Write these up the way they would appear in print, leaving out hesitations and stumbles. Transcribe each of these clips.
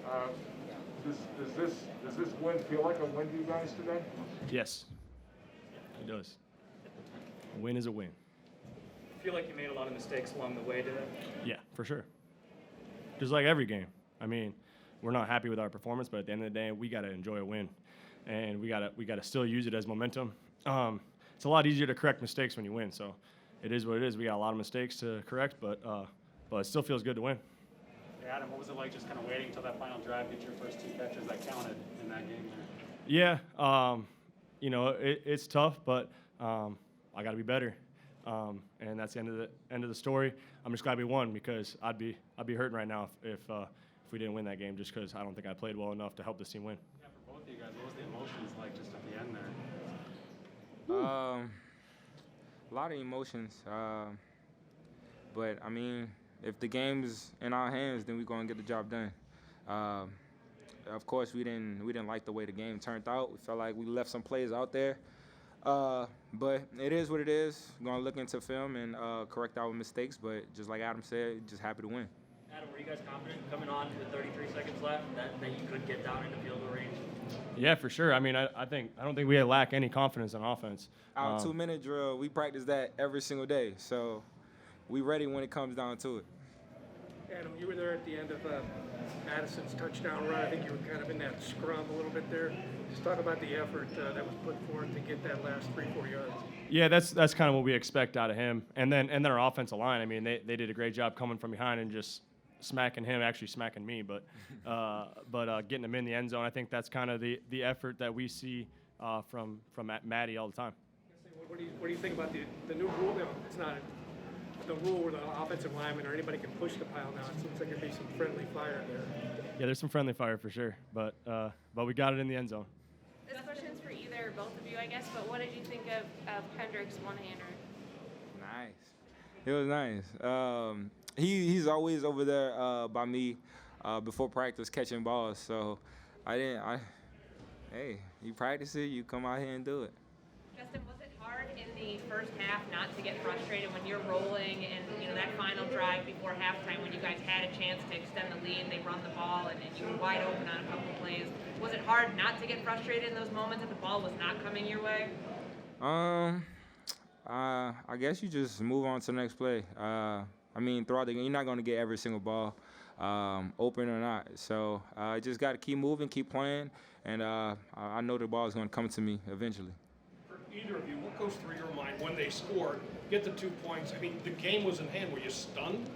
Uh, does this win feel like a win to you guys today? Yes, it does. A win is a win. I feel like you made a lot of mistakes along the way today. Yeah, for sure. Just like every game. I mean, we're not happy with our performance, but at the end of the day, we got to enjoy a win, and we gotta still use it as momentum. It's a lot easier to correct mistakes when you win. So it is what it is. We got a lot of mistakes to correct, but it still feels good to win. Hey, Adam, what was it like just kind of waiting until that final drive, get your first 2 catches that counted in that game there? Yeah, it's tough, but I got to be better, and that's the end of the story. I'm just glad we won because I'd be hurting right now if we didn't win that game, just because I don't think I played well enough to help this team win. Yeah, for both of you guys, what was the emotions like just at the end there? A lot of emotions, but I mean, if the game's in our hands, then we're gonna get the job done. Of course, we didn't like the way the game turned out. We felt like we left some plays out there, but it is what it is. We're gonna look into film and correct our mistakes. But just like Adam said, just happy to win. Adam, were you guys confident coming on with 33 seconds left that you could get down into field goal range? Yeah, for sure. I mean, I don't think we lack any confidence on offense. Our 2-minute drill, we practice that every single day, so we ready when it comes down to it. Adam, you were there at the end of Madison's touchdown run. I think you were kind of in that scrum a little bit there. Just talk about the effort that was put forth to get that last 3-4 yards. Yeah, that's kind of what we expect out of him. And then our offensive line. I mean, they did a great job coming from behind and just smacking him, actually smacking me, but getting him in the end zone. I think that's kind of the effort that we see from Matty all the time. What do you think about the new rule? It's not the rule where the offensive lineman or anybody can push the pile now. It seems like there'd be some friendly fire there. Yeah, there's some friendly fire for sure, but we got it in the end zone. This question's for either or both of you, I guess, but what did you think of Kendrick's one-hander? Nice. It was nice. He's always over there by me before practice catching balls. So hey, you practice it, you come out here and do it. Justin, was it hard in the first half not to get frustrated when you're rolling and that final drive before halftime when you guys had a chance to extend the lead and they run the ball and you were wide open on a couple plays? Was it hard not to get frustrated in those moments if the ball was not coming your way? I guess you just move on to the next play. I mean, throughout the game, you're not going to get every single ball, open or not. So just got to keep moving, keep playing, and I know the ball is going to come to me eventually. For either of you, what goes through your mind when they scored, get the 2 points? I mean, the game was in hand. Were you stunned,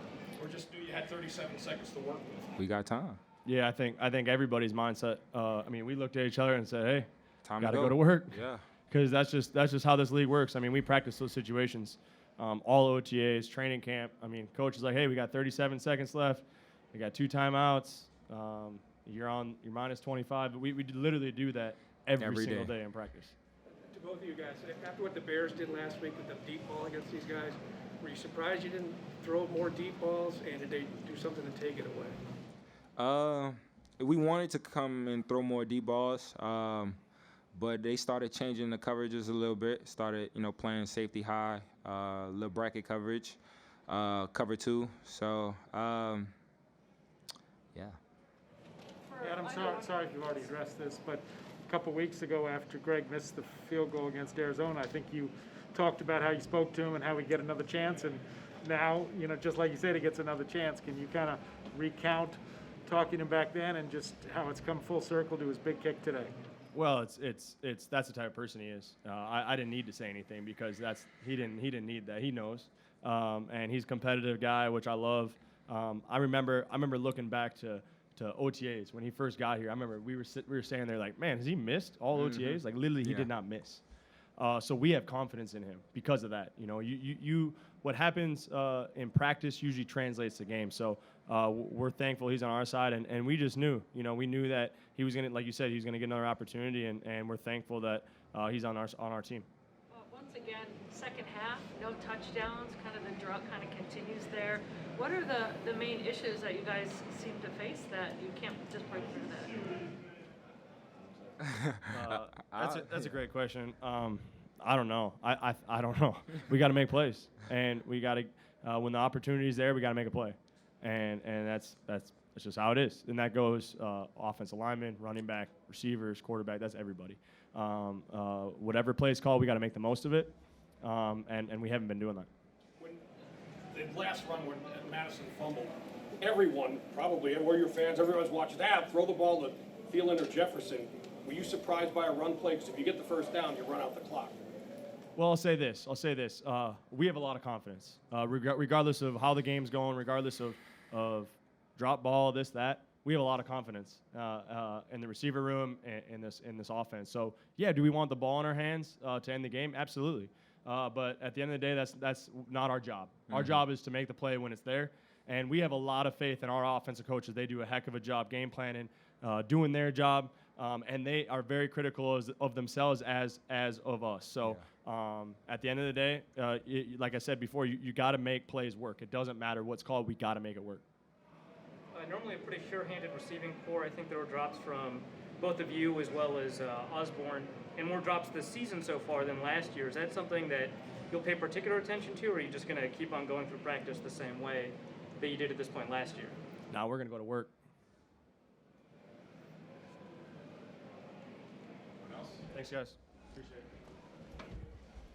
or just knew you had 37 seconds to work with? We got time. Yeah, I think everybody's mindset. I mean, we looked at each other and said, "Hey, Time got to to go to work." Yeah. Because that's just how this league works. I mean, we practice those situations, all OTAs, training camp. I mean, coach is like, "Hey, we got 37 seconds left. We got 2 timeouts. You're minus 25." But we literally do that every single day in practice. To both of you guys, after what the Bears did last week with the deep ball against these guys, were you surprised you didn't throw more deep balls, and did they do something to take it away? We wanted to come and throw more deep balls, but they started changing the coverages a little bit. Started, playing safety high, little bracket coverage, cover 2. So, yeah. Adam, sorry if you've already addressed this, but a couple weeks ago after Greg missed the field goal against Arizona, I think you talked about how you spoke to him and how he'd get another chance, and now, just like you said, he gets another chance. Can you kind of recount talking to him back then and just how it's come full circle to his big kick today? Well, that's the type of person he is. I didn't need to say anything because he didn't need that. He knows, and he's a competitive guy, which I love. I remember looking back to OTAs when he first got here. I remember we were saying there like, man, has he missed all OTAs? Like literally, he did not miss. So we have confidence in him because of that. You what happens in practice usually translates to game. So we're thankful he's on our side, and we just knew. We knew that he was gonna, like you said, he was gonna get another opportunity, and we're thankful that he's on our team. Once again, second half, no touchdowns. Kind of the drought kind of continues there. What are the main issues that you guys seem to face that you can't just break through that? That's a great question. I don't know. I don't know. We got to make plays, and we got to when the opportunity's there, we got to make a play, and that's That's just how it is. And that goes offensive lineman, running back, receivers, quarterback. That's everybody. Whatever play is called, we got to make the most of it. And we haven't been doing that. When the last run when Madison fumbled, everyone, probably, where your fans, everyone's watching that, throw the ball to Thielen or Jefferson. Were you surprised by a run play? Because if you get the first down, you run out the clock. Well, I'll say this. We have a lot of confidence. Regardless of how the game's going, regardless of drop ball, this, that, we have a lot of confidence in the receiver room in this offense. So, yeah, do we want the ball in our hands to end the game? Absolutely. But at the end of the day, that's not our job. Mm-hmm. Our job is to make the play when it's there. And we have a lot of faith in our offensive coaches. They do a heck of a job game planning, doing their job, and they are very critical of themselves as of us. So at the end of the day, like I said before, you got to make plays work. It doesn't matter what's called. We got to make it work. Normally a pretty sure-handed receiving core. I think there were drops from both of you as well as Osborne, and more drops this season so far than last year. Is that something that you'll pay particular attention to, or are you just going to keep on going through practice the same way that you did at this point last year? Now we're going to go to work. Thanks, guys.